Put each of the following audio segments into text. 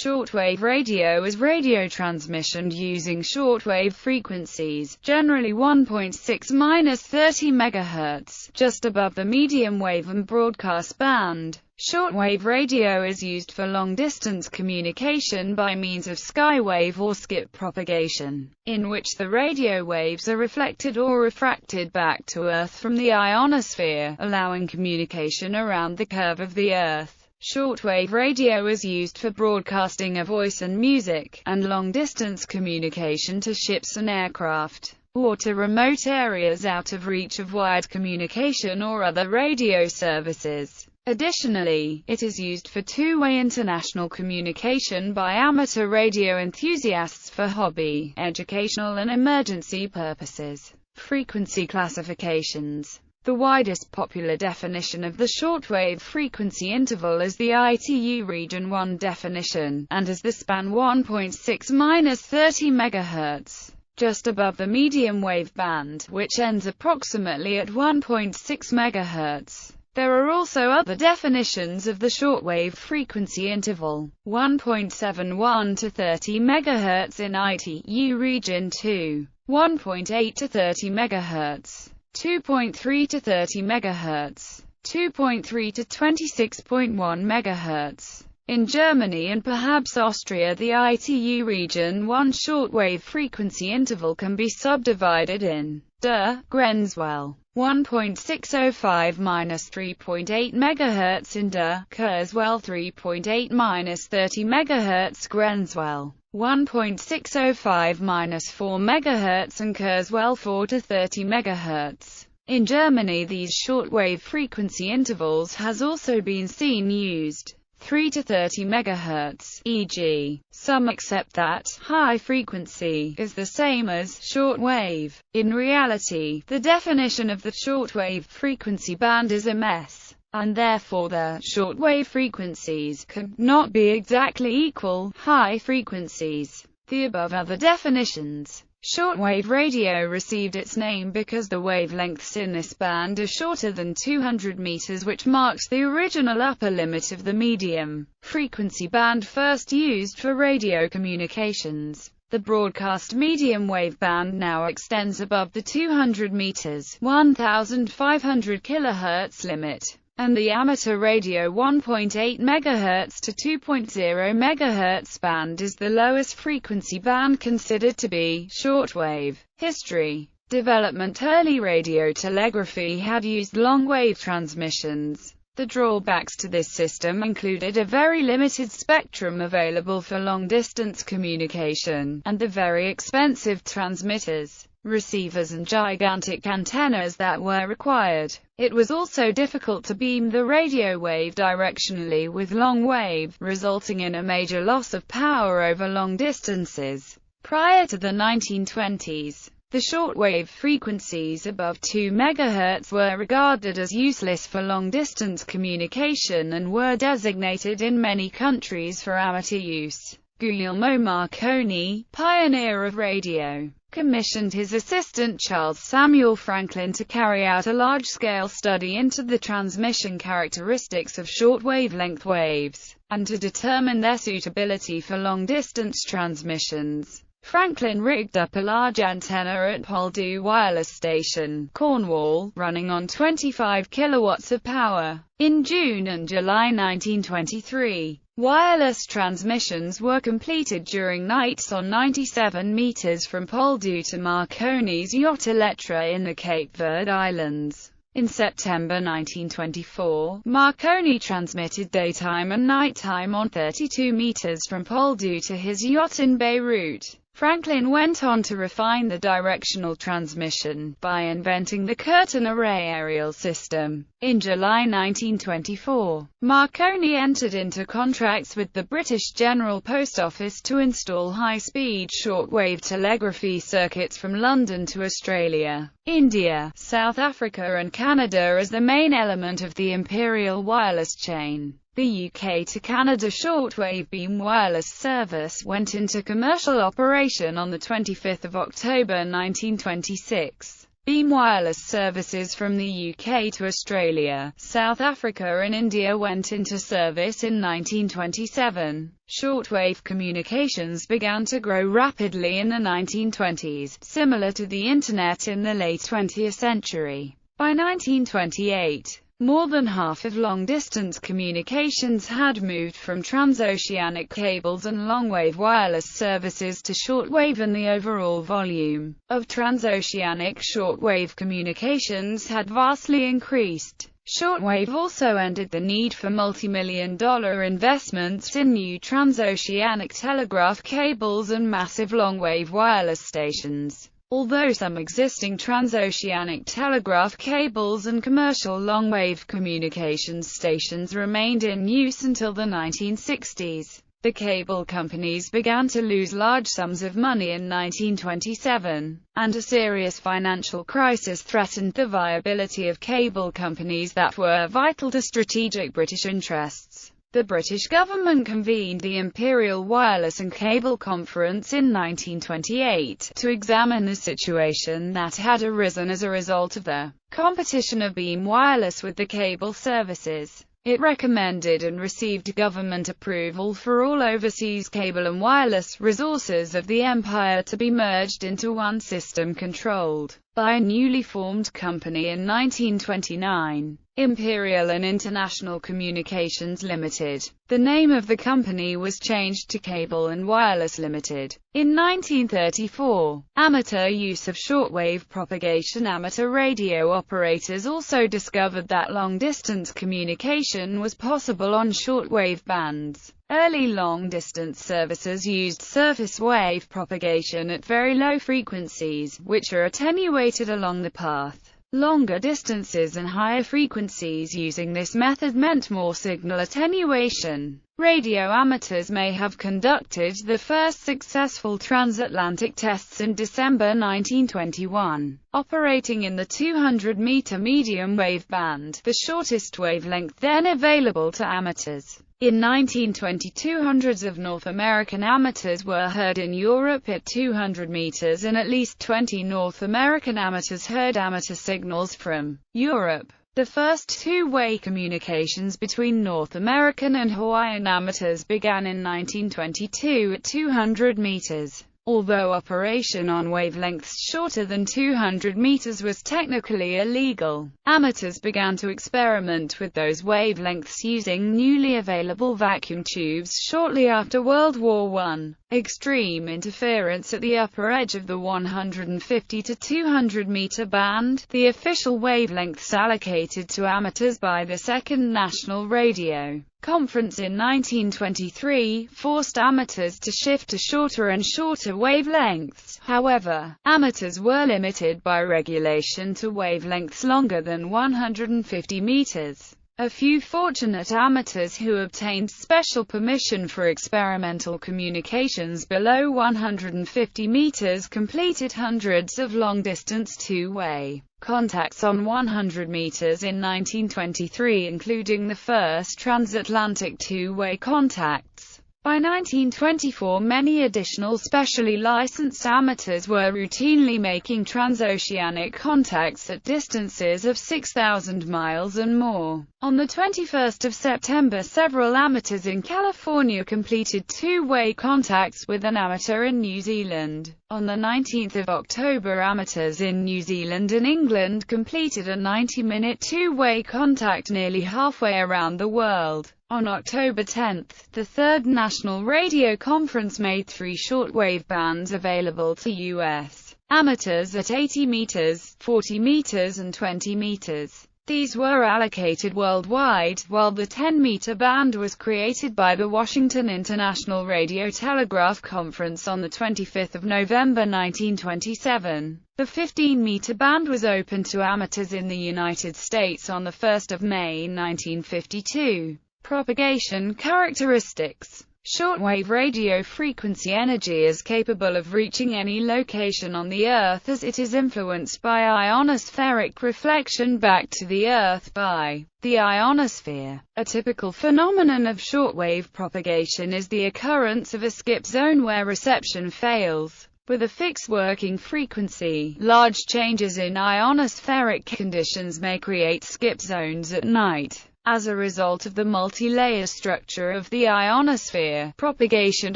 Shortwave radio is radio transmission using shortwave frequencies, generally 1.6–30 MHz, just above the medium wave and broadcast band. Shortwave radio is used for long-distance communication by means of skywave or skip propagation, in which the radio waves are reflected or refracted back to Earth from the ionosphere, allowing communication around the curve of the Earth. Shortwave radio is used for broadcasting of voice and music, and long-distance communication to ships and aircraft, or to remote areas out of reach of wired communication or other radio services. Additionally, it is used for two-way international communication by amateur radio enthusiasts for hobby, educational and emergency purposes. Frequency classifications. The widest popular definition of the shortwave frequency interval is the ITU Region 1 definition, and is the span 1.6–30 MHz, just above the medium wave band, which ends approximately at 1.6 MHz. There are also other definitions of the shortwave frequency interval: 1.71–30 MHz in ITU Region 2, 1.8–30 MHz, 2.3–30 MHz, 2.3–26.1 MHz. In Germany and perhaps Austria, the ITU Region 1 shortwave frequency interval can be subdivided in der Grenzwelle 1.605–3.8 MHz in der Kurzwelle 3.8–30 MHz, Grenzwelle 1.605–4 MHz and Kurzwelle 4–30 MHz. In Germany, these shortwave frequency intervals has also been seen used 3–30 MHz, e.g., some accept that high frequency is the same as shortwave. In reality, the definition of the shortwave frequency band is a mess, and therefore the shortwave frequencies could not be exactly equal high frequencies. The above other definitions. Shortwave radio received its name because the wavelengths in this band are shorter than 200 meters, which marks the original upper limit of the medium frequency band first used for radio communications. The broadcast medium wave band now extends above the 200 meters (1,500 kHz) limit, and the amateur radio 1.8 MHz to 2.0 MHz band is the lowest frequency band considered to be shortwave. History. Development. Early radio telegraphy had used long-wave transmissions. The drawbacks to this system included a very limited spectrum available for long-distance communication, and the very expensive transmitters, receivers and gigantic antennas that were required. It was also difficult to beam the radio wave directionally with long wave, resulting in a major loss of power over long distances. Prior to the 1920s, the shortwave frequencies above 2 MHz were regarded as useless for long-distance communication and were designated in many countries for amateur use. Guglielmo Marconi, pioneer of radio, commissioned his assistant Charles Samuel Franklin to carry out a large-scale study into the transmission characteristics of short-wavelength waves, and to determine their suitability for long-distance transmissions. Franklin rigged up a large antenna at Poldhu Wireless Station, Cornwall, running on 25 kilowatts of power. In June and July 1923, wireless transmissions were completed during nights on 97 meters from Poldhu to Marconi's yacht Elettra in the Cape Verde Islands. In September 1924, Marconi transmitted daytime and nighttime on 32 meters from Poldhu to his yacht in Beirut. Franklin went on to refine the directional transmission by inventing the curtain array aerial system. In July 1924, Marconi entered into contracts with the British General Post Office to install high-speed shortwave telegraphy circuits from London to Australia, India, South Africa and Canada as the main element of the Imperial Wireless chain. The UK to Canada shortwave beam wireless service went into commercial operation on 25 October 1926. Beam wireless services from the UK to Australia, South Africa and India went into service in 1927. Shortwave communications began to grow rapidly in the 1920s, similar to the Internet in the late 20th century. By 1928, more than half of long-distance communications had moved from transoceanic cables and long-wave wireless services to shortwave, and the overall volume of transoceanic shortwave communications had vastly increased. Shortwave also ended the need for multi-million-dollar investments in new transoceanic telegraph cables and massive long-wave wireless stations. Although some existing transoceanic telegraph cables and commercial long-wave communications stations remained in use until the 1960s, the cable companies began to lose large sums of money in 1927, and a serious financial crisis threatened the viability of cable companies that were vital to strategic British interests. The British government convened the Imperial Wireless and Cable Conference in 1928 to examine the situation that had arisen as a result of the competition of beam wireless with the cable services. It recommended and received government approval for all overseas cable and wireless resources of the Empire to be merged into one system controlled by a newly formed company in 1929, Imperial and International Communications Limited. The name of the company was changed to Cable and Wireless Limited. In 1934, amateur use of shortwave propagation. Amateur radio operators also discovered that long-distance communication was possible on shortwave bands. Early long-distance services used surface wave propagation at very low frequencies, which are attenuated along the path. Longer distances and higher frequencies using this method meant more signal attenuation. Radio amateurs may have conducted the first successful transatlantic tests in December 1921, operating in the 200-meter medium wave band, the shortest wavelength then available to amateurs. In 1922, hundreds of North American amateurs were heard in Europe at 200 meters, and at least 20 North American amateurs heard amateur signals from Europe. The first two-way communications between North American and Hawaiian amateurs began in 1922 at 200 meters. Although operation on wavelengths shorter than 200 meters was technically illegal, amateurs began to experiment with those wavelengths using newly available vacuum tubes shortly after World War I. Extreme interference at the upper edge of the 150 to 200 meter band, the official wavelengths allocated to amateurs by the Second National Radio Conference in 1923, forced amateurs to shift to shorter and shorter wavelengths. However, amateurs were limited by regulation to wavelengths longer than 150 meters. A few fortunate amateurs who obtained special permission for experimental communications below 150 meters completed hundreds of long-distance two-way contacts on 100 meters in 1923, including the first transatlantic two-way contacts. By 1924, many additional specially licensed amateurs were routinely making transoceanic contacts at distances of 6,000 miles and more. On the 21st of September, several amateurs in California completed two-way contacts with an amateur in New Zealand. On the 19th of October, amateurs in New Zealand and England completed a 90-minute two-way contact nearly halfway around the world. On October 10, the Third National Radio Conference made 3 shortwave bands available to U.S. amateurs at 80 meters, 40 meters and 20 meters. These were allocated worldwide, while the 10-meter band was created by the Washington International Radio Telegraph Conference on the 25th of November 1927. The 15-meter band was opened to amateurs in the United States on the 1st of May 1952. Propagation characteristics. Shortwave radio frequency energy is capable of reaching any location on the Earth, as it is influenced by ionospheric reflection back to the Earth by the ionosphere. A typical phenomenon of shortwave propagation is the occurrence of a skip zone where reception fails. With a fixed working frequency, large changes in ionospheric conditions may create skip zones at night. As a result of the multi-layer structure of the ionosphere, propagation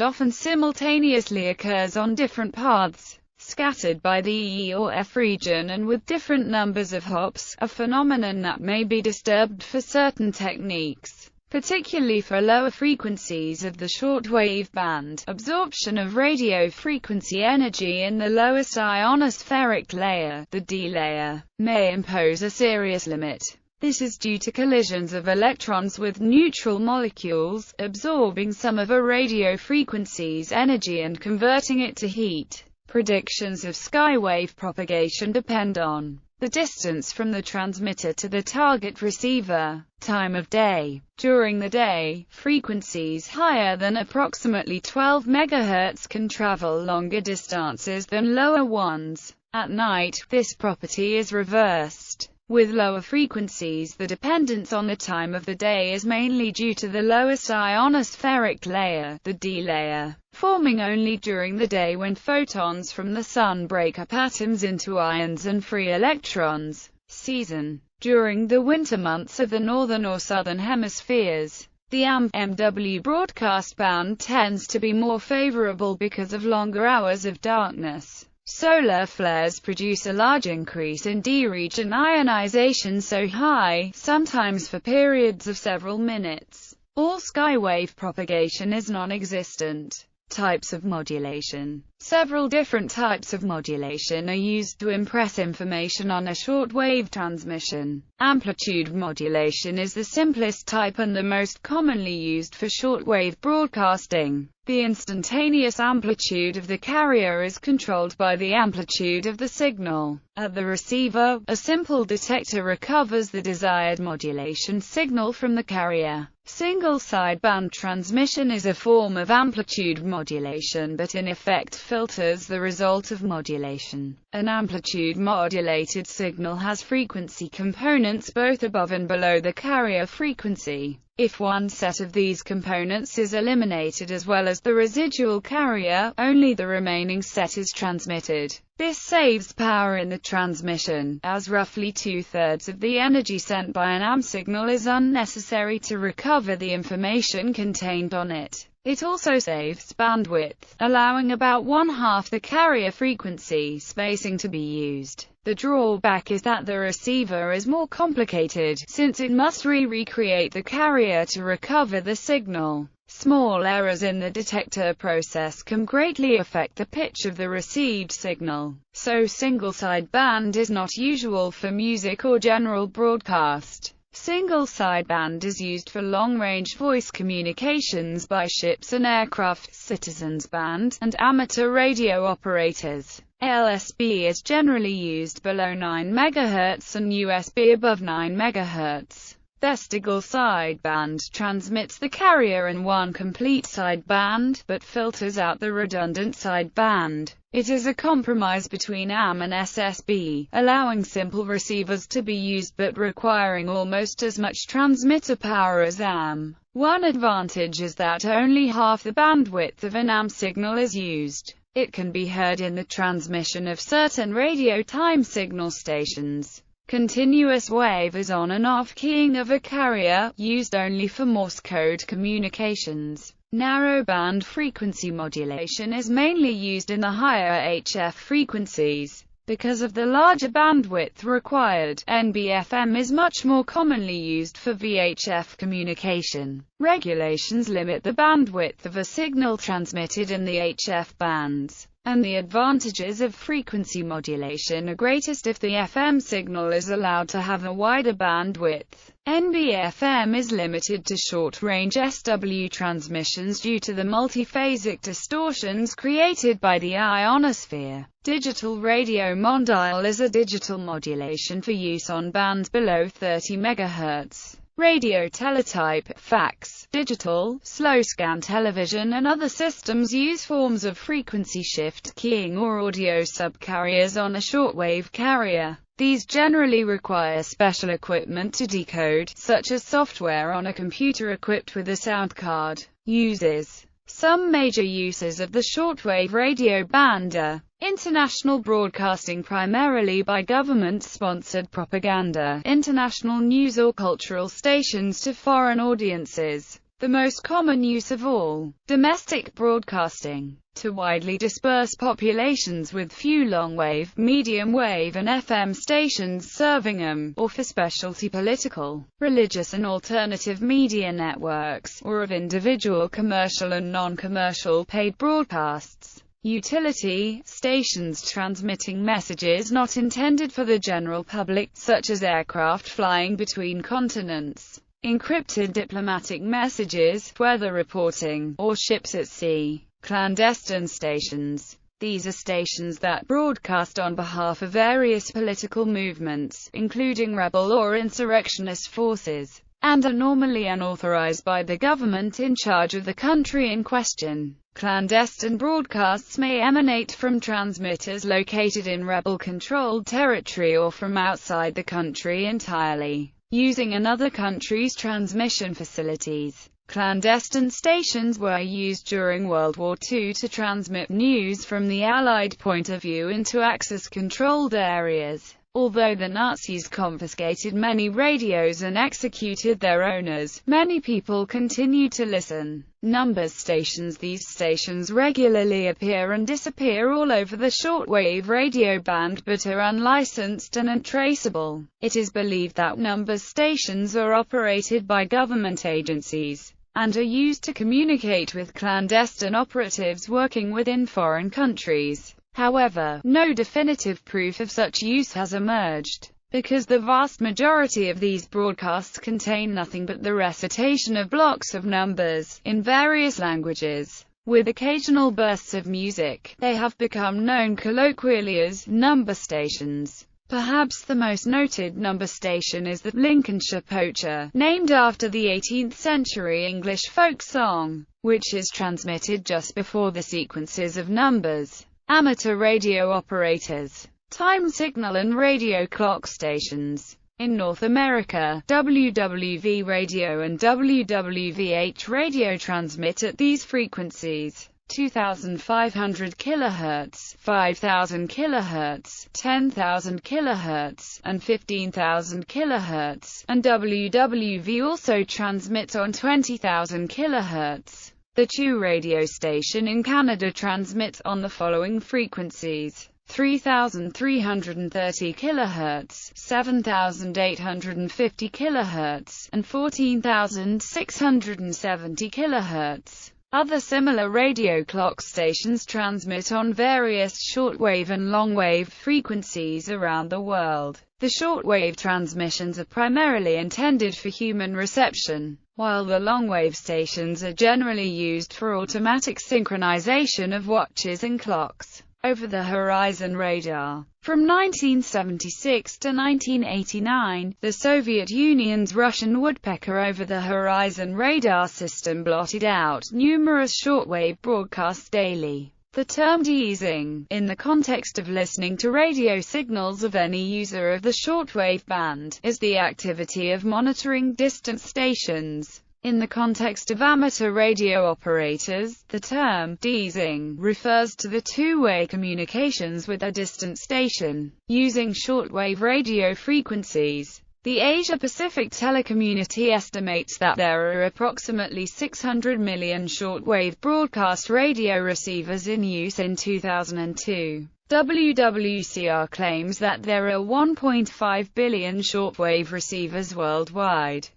often simultaneously occurs on different paths, scattered by the E or F region and with different numbers of hops, a phenomenon that may be disturbed for certain techniques, particularly for lower frequencies of the shortwave band. Absorption of radio frequency energy in the lowest ionospheric layer, the D layer, may impose a serious limit. This is due to collisions of electrons with neutral molecules, absorbing some of a radio frequency's energy and converting it to heat. Predictions of skywave propagation depend on the distance from the transmitter to the target receiver, time of day. During the day, frequencies higher than approximately 12 MHz can travel longer distances than lower ones. At night, this property is reversed. With lower frequencies, the dependence on the time of the day is mainly due to the lowest ionospheric layer, the D layer, forming only during the day when photons from the sun break up atoms into ions and free electrons. Season. During the winter months of the northern or southern hemispheres, the AM/MW broadcast band tends to be more favorable because of longer hours of darkness. Solar flares produce a large increase in D-region ionization so high, sometimes for periods of several minutes. All skywave propagation is non-existent. Types of modulation. Several different types of modulation are used to impress information on a shortwave transmission. Amplitude modulation is the simplest type and the most commonly used for shortwave broadcasting. The instantaneous amplitude of the carrier is controlled by the amplitude of the signal. At the receiver, a simple detector recovers the desired modulation signal from the carrier. Single sideband transmission is a form of amplitude modulation but in effect filters the result of modulation. An amplitude-modulated signal has frequency components both above and below the carrier frequency. If one set of these components is eliminated as well as the residual carrier, only the remaining set is transmitted. This saves power in the transmission, as roughly 2/3 of the energy sent by an AM signal is unnecessary to recover the information contained on it. It also saves bandwidth, allowing about 1/2 the carrier frequency spacing to be used. The drawback is that the receiver is more complicated, since it must recreate the carrier to recover the signal. Small errors in the detector process can greatly affect the pitch of the received signal, so single sideband is not usual for music or general broadcast. Single sideband is used for long-range voice communications by ships and aircraft, citizens band, and amateur radio operators. LSB is generally used below 9 MHz and USB above 9 MHz. Vestigial sideband transmits the carrier in one complete sideband, but filters out the redundant sideband. It is a compromise between AM and SSB, allowing simple receivers to be used but requiring almost as much transmitter power as AM. One advantage is that only half the bandwidth of an AM signal is used. It can be heard in the transmission of certain radio time signal stations. Continuous wave is on and off keying of a carrier, used only for Morse code communications. Narrowband frequency modulation is mainly used in the higher HF frequencies. Because of the larger bandwidth required, NBFM is much more commonly used for VHF communication. Regulations limit the bandwidth of a signal transmitted in the HF bands, and the advantages of frequency modulation are greatest if the FM signal is allowed to have a wider bandwidth. NBFM is limited to short-range SW transmissions due to the multiphasic distortions created by the ionosphere. Digital radio mondial is a digital modulation for use on bands below 30 MHz. Radio teletype, fax, digital, slow-scan television and other systems use forms of frequency shift keying or audio subcarriers on a shortwave carrier. These generally require special equipment to decode, such as software on a computer equipped with a sound card. Uses Some major uses of the shortwave radio band are international broadcasting, primarily by government-sponsored propaganda, international news or cultural stations to foreign audiences. The most common use of all, domestic broadcasting, to widely dispersed populations with few long-wave, medium-wave and FM stations serving them, or for specialty political, religious and alternative media networks, or of individual commercial and non-commercial paid broadcasts. Utility stations transmitting messages not intended for the general public, such as aircraft flying between continents, encrypted diplomatic messages, weather reporting, or ships at sea. Clandestine stations. These are stations that broadcast on behalf of various political movements, including rebel or insurrectionist forces, and are normally unauthorized by the government in charge of the country in question. Clandestine broadcasts may emanate from transmitters located in rebel-controlled territory or from outside the country entirely, using another country's transmission facilities. Clandestine stations were used during World War II to transmit news from the Allied point of view into Axis-controlled areas. Although the Nazis confiscated many radios and executed their owners, many people continued to listen. Numbers stations. These stations regularly appear and disappear all over the shortwave radio band but are unlicensed and untraceable. It is believed that numbers stations are operated by government agencies and are used to communicate with clandestine operatives working within foreign countries. However, no definitive proof of such use has emerged, because the vast majority of these broadcasts contain nothing but the recitation of blocks of numbers, in various languages, with occasional bursts of music. They have become known colloquially as number stations. Perhaps the most noted number station is the Lincolnshire Poacher, named after the 18th-century English folk song, which is transmitted just before the sequences of numbers. Amateur radio operators. Time signal and radio clock stations. In North America, WWV radio and WWVH radio transmit at these frequencies: 2,500 kHz, 5,000 kHz, 10,000 kHz, and 15,000 kHz, and WWV also transmits on 20,000 kHz. The Chew radio station in Canada transmits on the following frequencies: 3,330 kHz, 7,850 kHz, and 14,670 kHz. Other similar radio clock stations transmit on various shortwave and longwave frequencies around the world. The shortwave transmissions are primarily intended for human reception, while the longwave stations are generally used for automatic synchronization of watches and clocks. Over-the-horizon radar. From 1976 to 1989, the Soviet Union's Russian Woodpecker over-the-horizon radar system blotted out numerous shortwave broadcasts daily. The term deasing, in the context of listening to radio signals of any user of the shortwave band, is the activity of monitoring distant stations. In the context of amateur radio operators, the term deasing refers to the two-way communications with a distant station, using shortwave radio frequencies. The Asia-Pacific telecommunity estimates that there are approximately 600 million shortwave broadcast radio receivers in use in 2002. WWCR claims that there are 1.5 billion shortwave receivers worldwide.